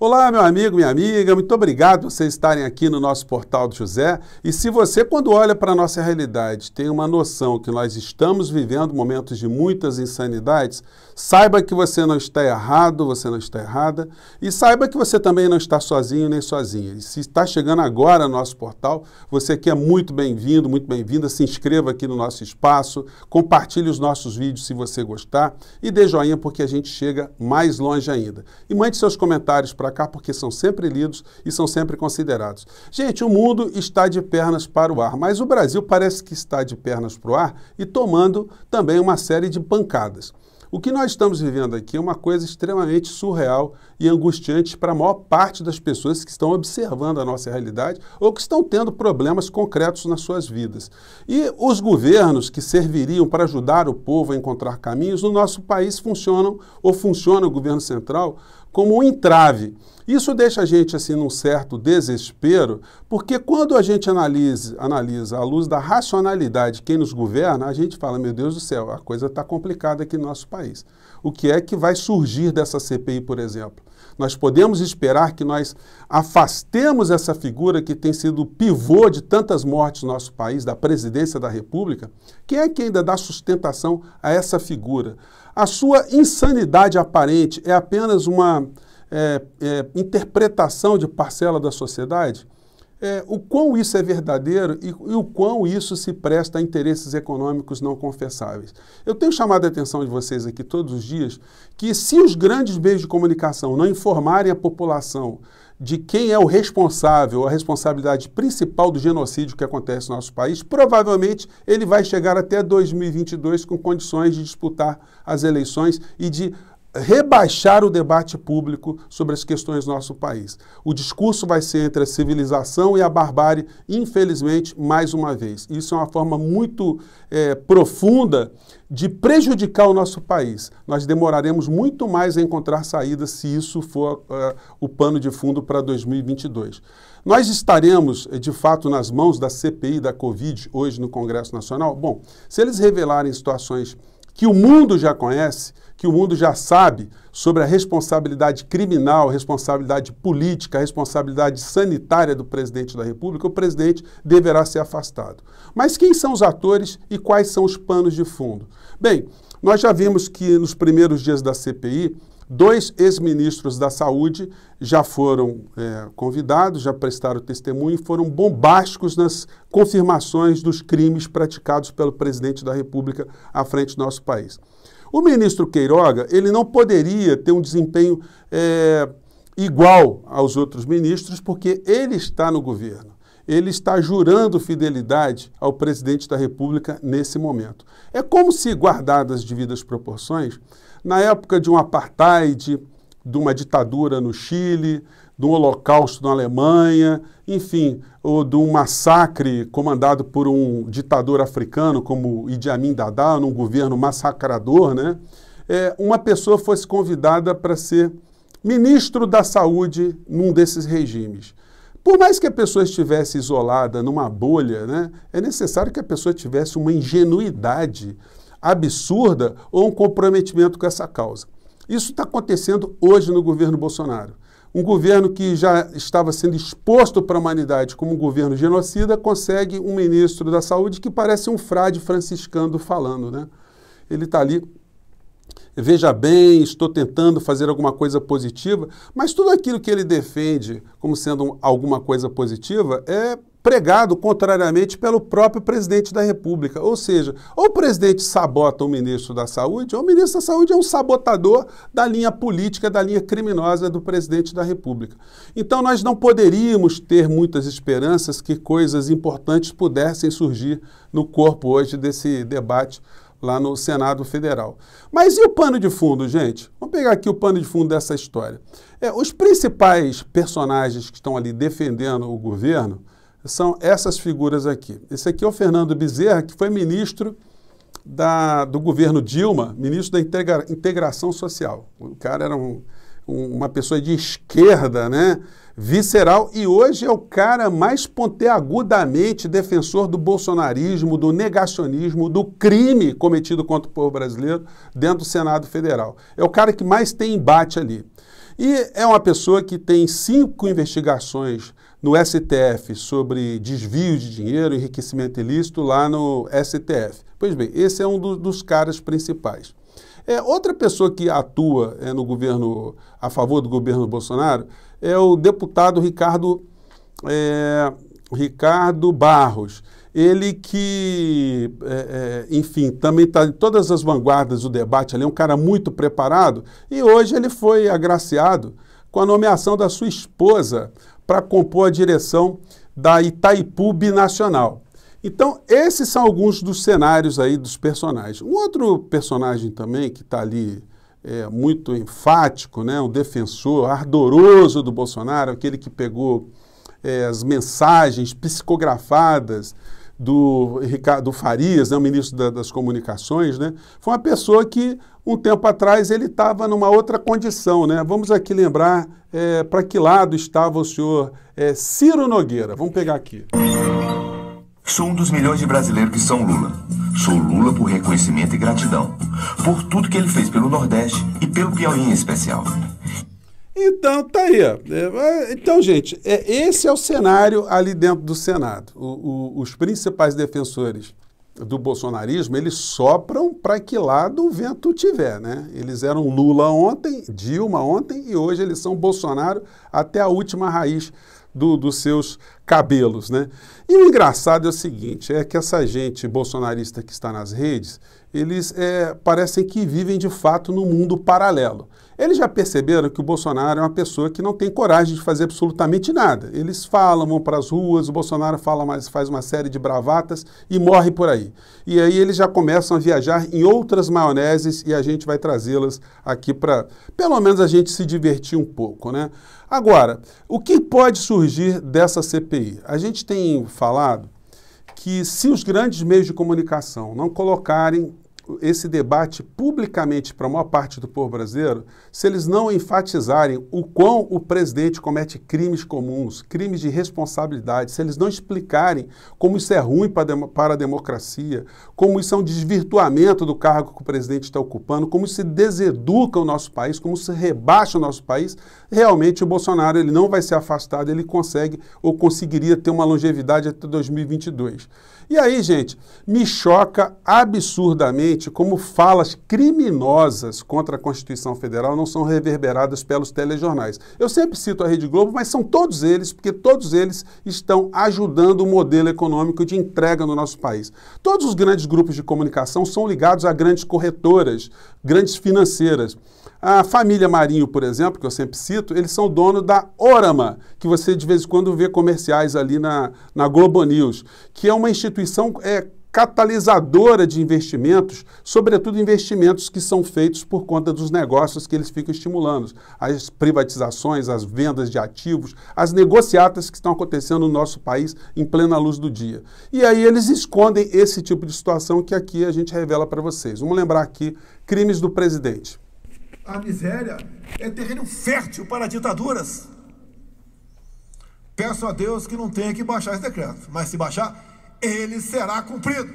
Olá, meu amigo, minha amiga, muito obrigado por vocês estarem aqui no nosso Portal do José. E se você, quando olha para a nossa realidade, tem uma noção que nós estamos vivendo momentos de muitas insanidades, saiba que você não está errado, você não está errada, e saiba que você também não está sozinho nem sozinha. E se está chegando agora no nosso portal, você que é muito bem-vindo, muito bem-vinda, se inscreva aqui no nosso espaço, compartilhe os nossos vídeos se você gostar e dê joinha porque a gente chega mais longe ainda. E mande seus comentários para cá, porque são sempre lidos e são sempre considerados. Gente, o mundo está de pernas para o ar, mas o Brasil parece que está de pernas para o ar e tomando também uma série de pancadas. O que nós estamos vivendo aqui é uma coisa extremamente surreal e angustiante para a maior parte das pessoas que estão observando a nossa realidade ou que estão tendo problemas concretos nas suas vidas. E os governos que serviriam para ajudar o povo a encontrar caminhos, no nosso país funcionam, ou funciona o governo central, como um entrave. Isso deixa a gente assim num certo desespero, porque quando a gente analisa à luz da racionalidade quem nos governa, a gente fala, meu Deus do céu, a coisa está complicada aqui no nosso país. O que é que vai surgir dessa CPI, por exemplo? Nós podemos esperar que nós afastemos essa figura que tem sido o pivô de tantas mortes no nosso país, da presidência da República? Quem é que ainda dá sustentação a essa figura? A sua insanidade aparente é apenas uma interpretação de parcela da sociedade? O quão isso é verdadeiro e o quão isso se presta a interesses econômicos não confessáveis. Eu tenho chamado a atenção de vocês aqui todos os dias que se os grandes meios de comunicação não informarem a população de quem é o responsável, a responsabilidade principal do genocídio que acontece no nosso país, provavelmente ele vai chegar até 2022 com condições de disputar as eleições e de rebaixar o debate público sobre as questões do nosso país. O discurso vai ser entre a civilização e a barbárie, infelizmente, mais uma vez. Isso é uma forma muito profunda de prejudicar o nosso país. Nós demoraremos muito mais a encontrar saídas se isso for o pano de fundo para 2022. Nós estaremos, de fato, nas mãos da CPI da Covid hoje no Congresso Nacional? Bom, se eles revelarem situações que o mundo já conhece, que o mundo já sabe sobre a responsabilidade criminal, a responsabilidade política, a responsabilidade sanitária do presidente da República, o presidente deverá ser afastado. Mas quem são os atores e quais são os panos de fundo? Bem, nós já vimos que nos primeiros dias da CPI, 2 ex-ministros da Saúde já foram convidados, já prestaram testemunho e foram bombásticos nas confirmações dos crimes praticados pelo presidente da República à frente do nosso país. O ministro Queiroga, ele não poderia ter um desempenho igual aos outros ministros, porque ele está no governo. Ele está jurando fidelidade ao presidente da República nesse momento. É como se, guardadas as devidas proporções, na época de um apartheid, de uma ditadura no Chile, de um holocausto na Alemanha, enfim, ou de um massacre comandado por um ditador africano como Idi Amin Dada, num governo massacrador, né? Uma pessoa fosse convidada para ser ministro da Saúde num desses regimes. Por mais que a pessoa estivesse isolada numa bolha, né, é necessário que a pessoa tivesse uma ingenuidade absurda ou um comprometimento com essa causa. Isso está acontecendo hoje no governo Bolsonaro. Um governo que já estava sendo exposto para a humanidade como um governo genocida, consegue um ministro da Saúde que parece um frade franciscano falando, né? Ele está ali, veja bem, estou tentando fazer alguma coisa positiva, mas tudo aquilo que ele defende como sendo alguma coisa positiva é pregado contrariamente pelo próprio presidente da República. Ou seja, ou o presidente sabota o ministro da Saúde, ou o ministro da Saúde é um sabotador da linha política, da linha criminosa do presidente da República. Então nós não poderíamos ter muitas esperanças que coisas importantes pudessem surgir no corpo hoje desse debate lá no Senado Federal. Mas e o pano de fundo, gente? Vamos pegar aqui o pano de fundo dessa história. Os principais personagens que estão ali defendendo o governo são essas figuras aqui. Esse aqui é o Fernando Bezerra, que foi ministro do governo Dilma, ministro da Integração Social. O cara era uma pessoa de esquerda, né? Visceral, e hoje é o cara mais pontiagudamente defensor do bolsonarismo, do negacionismo, do crime cometido contra o povo brasileiro dentro do Senado Federal. É o cara que mais tem embate ali. E é uma pessoa que tem 5 investigações no STF sobre desvio de dinheiro, enriquecimento ilícito lá no STF. Pois bem, esse é um dos caras principais. Outra pessoa que atua no governo, a favor do governo Bolsonaro, é o deputado Ricardo Barros. Ele que, enfim, também está em todas as vanguardas do debate, ali é um cara muito preparado, e hoje ele foi agraciado com a nomeação da sua esposa para compor a direção da Itaipu Binacional. Então, esses são alguns dos cenários aí dos personagens. Um outro personagem também que está ali muito enfático, né, um defensor ardoroso do Bolsonaro, aquele que pegou as mensagens psicografadas do Ricardo Farias, né, o ministro das Comunicações, né, foi uma pessoa que, um tempo atrás, ele estava numa outra condição, né? Vamos aqui lembrar para que lado estava o senhor Ciro Nogueira. Vamos pegar aqui. Sou um dos milhões de brasileiros que são Lula. Sou Lula por reconhecimento e gratidão, por tudo que ele fez pelo Nordeste e pelo Piauí em especial. Então, tá aí. Então, gente, esse é o cenário ali dentro do Senado. Os principais defensores do bolsonarismo, eles sopram para que lado o vento tiver, né? Eles eram Lula ontem, Dilma ontem, e hoje eles são Bolsonaro até a última raiz dos seus cabelos, né? E o engraçado é o seguinte, é que essa gente bolsonarista que está nas redes, eles parecem que vivem de fato num mundo paralelo. Eles já perceberam que o Bolsonaro é uma pessoa que não tem coragem de fazer absolutamente nada. Eles falam, vão para as ruas, o Bolsonaro faz uma série de bravatas e morre por aí. E aí eles já começam a viajar em outras maioneses e a gente vai trazê-las aqui para, pelo menos, a gente se divertir um pouco, né? Agora, o que pode surgir dessa CPI? A gente tem falado que se os grandes meios de comunicação não colocarem esse debate publicamente para a maior parte do povo brasileiro, se eles não enfatizarem o quão o presidente comete crimes comuns, crimes de responsabilidade, se eles não explicarem como isso é ruim para a democracia, como isso é um desvirtuamento do cargo que o presidente está ocupando, como isso deseduca o nosso país, como isso rebaixa o nosso país, realmente o Bolsonaro ele não vai ser afastado, ele consegue ou conseguiria ter uma longevidade até 2022. E aí, gente, me choca absurdamente como falas criminosas contra a Constituição Federal não são reverberadas pelos telejornais. Eu sempre cito a Rede Globo, mas são todos eles, porque todos eles estão ajudando o modelo econômico de entrega no nosso país. Todos os grandes grupos de comunicação são ligados a grandes corretoras, grandes financeiras. A família Marinho, por exemplo, que eu sempre cito, eles são dono da Orama, que você de vez em quando vê comerciais ali na Globo News, que é uma instituição catalisadora de investimentos, sobretudo investimentos que são feitos por conta dos negócios que eles ficam estimulando, as privatizações, as vendas de ativos, as negociatas que estão acontecendo no nosso país em plena luz do dia. E aí eles escondem esse tipo de situação que aqui a gente revela para vocês. Vamos lembrar aqui, crimes do presidente. A miséria é terreno fértil para ditaduras. Peço a Deus que não tenha que baixar esse decreto, mas se baixar, ele será cumprido.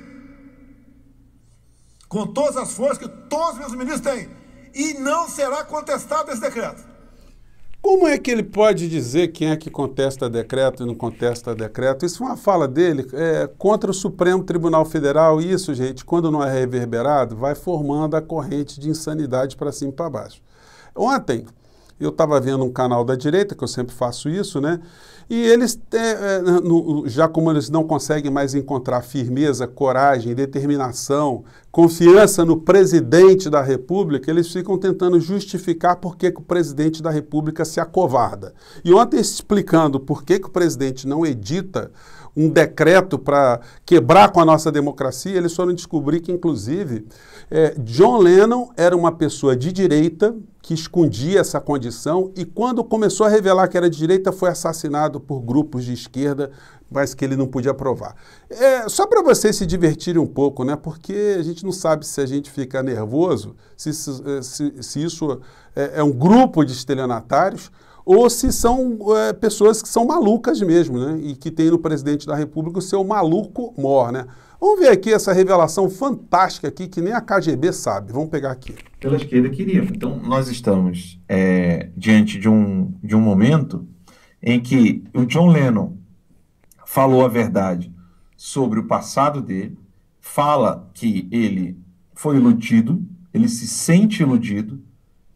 Com todas as forças que todos os meus ministros têm. E não será contestado esse decreto. Como é que ele pode dizer quem é que contesta decreto e não contesta decreto? Isso é uma fala dele contra o Supremo Tribunal Federal. E isso, gente, quando não é reverberado, vai formando a corrente de insanidade para cima e para baixo. Ontem, eu estava vendo um canal da direita, que eu sempre faço isso, né? E eles, já como eles não conseguem mais encontrar firmeza, coragem, determinação, confiança no presidente da República, eles ficam tentando justificar por que o presidente da República se acovarda. E ontem, explicando por que o presidente não edita um decreto para quebrar com a nossa democracia, eles foram descobrir que, inclusive, John Lennon era uma pessoa de direita que escondia essa condição e quando começou a revelar que era de direita, foi assassinado por grupos de esquerda mas que ele não podia aprovar. Só para vocês se divertirem um pouco, né? Porque a gente não sabe se a gente fica nervoso, se isso é um grupo de estelionatários ou se são pessoas que são malucas mesmo, né? E que tem no presidente da República o seu maluco mor, né? Vamos ver aqui essa revelação fantástica aqui que nem a KGB sabe. Vamos pegar aqui. Pela esquerda queria. Então, nós estamos diante de um momento em que o John Lennon falou a verdade sobre o passado dele, fala que ele foi iludido, ele se sente iludido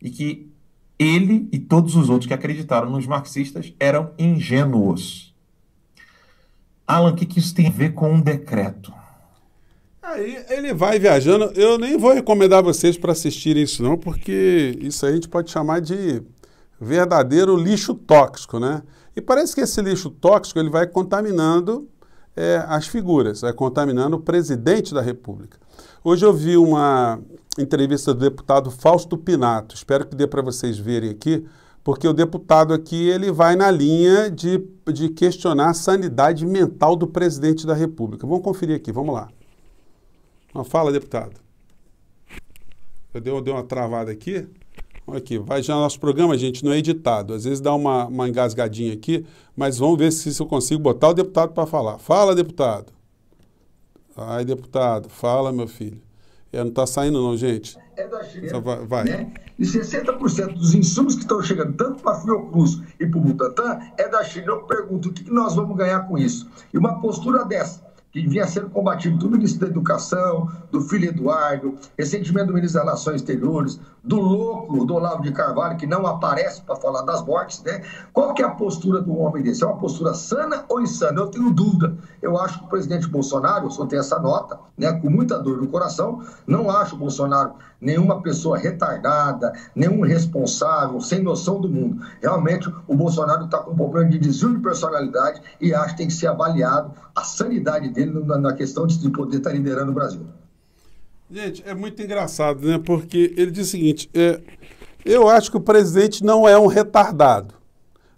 e que ele e todos os outros que acreditaram nos marxistas eram ingênuos. Alan, o que isso tem a ver com um decreto? Aí ele vai viajando. Eu nem vou recomendar vocês para assistirem isso não, porque isso aí a gente pode chamar de verdadeiro lixo tóxico, né? E parece que esse lixo tóxico ele vai contaminando as figuras, vai contaminando o presidente da República. Hoje eu vi uma entrevista do deputado Fausto Pinato, espero que dê para vocês verem aqui, porque o deputado aqui ele vai na linha de questionar a sanidade mental do presidente da República. Vamos conferir aqui, vamos lá. Fala, deputado. Eu dei uma travada aqui. Aqui, vai já no nosso programa, gente, não é editado. Às vezes dá uma engasgadinha aqui, mas vamos ver se eu consigo botar o deputado para falar. Fala, deputado. Ai, deputado, fala, meu filho. Não está saindo não, gente. É da China, só vai. Né? E 60% dos insumos que estão chegando, tanto para a Fiocruz e para o Butantan, é da China. Eu pergunto, o que nós vamos ganhar com isso? E uma postura dessa, que vinha sendo combatido do ministro da Educação, do filho Eduardo, recentemente do ministro das Relações Exteriores, do louco, do Olavo de Carvalho, que não aparece para falar das mortes, né? Qual que é a postura de um homem desse? É uma postura sana ou insana? Eu tenho dúvida. Eu acho que o presidente Bolsonaro, eu soltei essa nota, né, com muita dor no coração, não acho o Bolsonaro nenhuma pessoa retardada, nenhum responsável, sem noção do mundo. Realmente, o Bolsonaro está com um problema de desvio de personalidade e acho que tem que ser avaliado a sanidade dele na questão de poder estar liderando o Brasil. Gente, é muito engraçado, né? Porque ele diz o seguinte, eu acho que o presidente não é um retardado,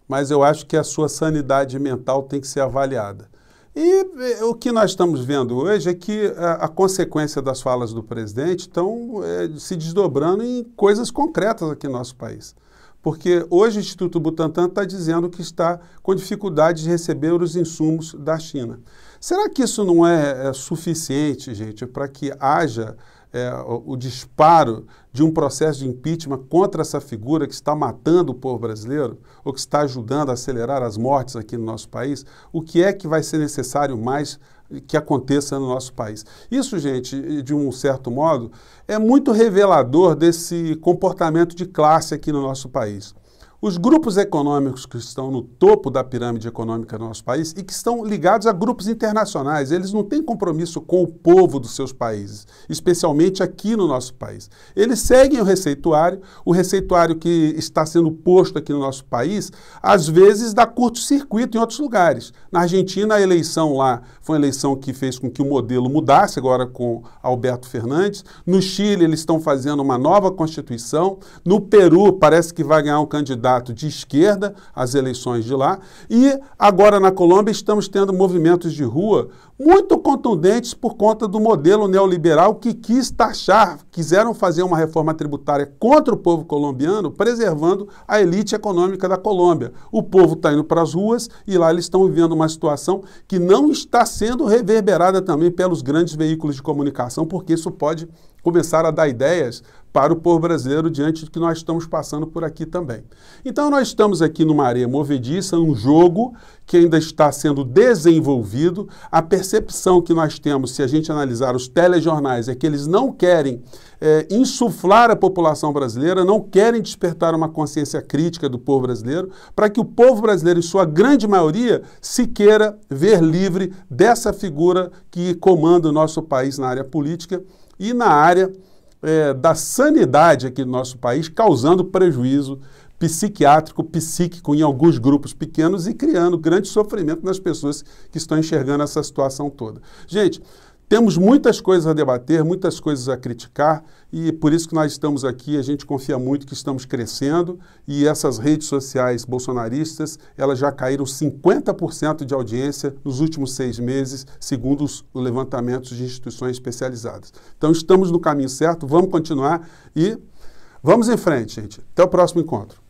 mas eu acho que a sua sanidade mental tem que ser avaliada. E o que nós estamos vendo hoje é que a consequência das falas do presidente estão se desdobrando em coisas concretas aqui no nosso país. Porque hoje o Instituto Butantan está dizendo que está com dificuldade de receber os insumos da China. Será que isso não é suficiente, gente, para que haja o disparo de um processo de impeachment contra essa figura que está matando o povo brasileiro ou que está ajudando a acelerar as mortes aqui no nosso país? O que é que vai ser necessário mais que aconteça no nosso país? Isso, gente, de um certo modo, é muito revelador desse comportamento de classe aqui no nosso país. Os grupos econômicos que estão no topo da pirâmide econômica do nosso país e que estão ligados a grupos internacionais, eles não têm compromisso com o povo dos seus países, especialmente aqui no nosso país. Eles seguem o receituário que está sendo posto aqui no nosso país, às vezes dá curto-circuito em outros lugares. Na Argentina, a eleição lá foi uma eleição que fez com que o modelo mudasse, agora com Alberto Fernandes. No Chile, eles estão fazendo uma nova Constituição. No Peru, parece que vai ganhar um candidato de esquerda as eleições de lá, e agora na Colômbia estamos tendo movimentos de rua muito contundentes por conta do modelo neoliberal que quiseram fazer uma reforma tributária contra o povo colombiano, preservando a elite econômica da Colômbia. O povo está indo para as ruas e lá eles estão vivendo uma situação que não está sendo reverberada também pelos grandes veículos de comunicação, porque isso pode começar a dar ideias para o povo brasileiro diante do que nós estamos passando por aqui também. Então nós estamos aqui numa areia movediça, um jogo que ainda está sendo desenvolvido. A percepção que nós temos, se a gente analisar os telejornais, é que eles não querem insuflar a população brasileira, não querem despertar uma consciência crítica do povo brasileiro, para que o povo brasileiro, em sua grande maioria, se queira ver livre dessa figura que comanda o nosso país na área política e na área da sanidade aqui do nosso país, causando prejuízo psiquiátrico, psíquico em alguns grupos pequenos e criando grande sofrimento nas pessoas que estão enxergando essa situação toda. Gente, Temos muitas coisas a debater, muitas coisas a criticar e por isso que nós estamos aqui, a gente confia muito que estamos crescendo e essas redes sociais bolsonaristas, elas já caíram 50% de audiência nos últimos 6 meses, segundo os levantamentos de instituições especializadas. Então estamos no caminho certo, vamos continuar e vamos em frente, gente. Até o próximo encontro.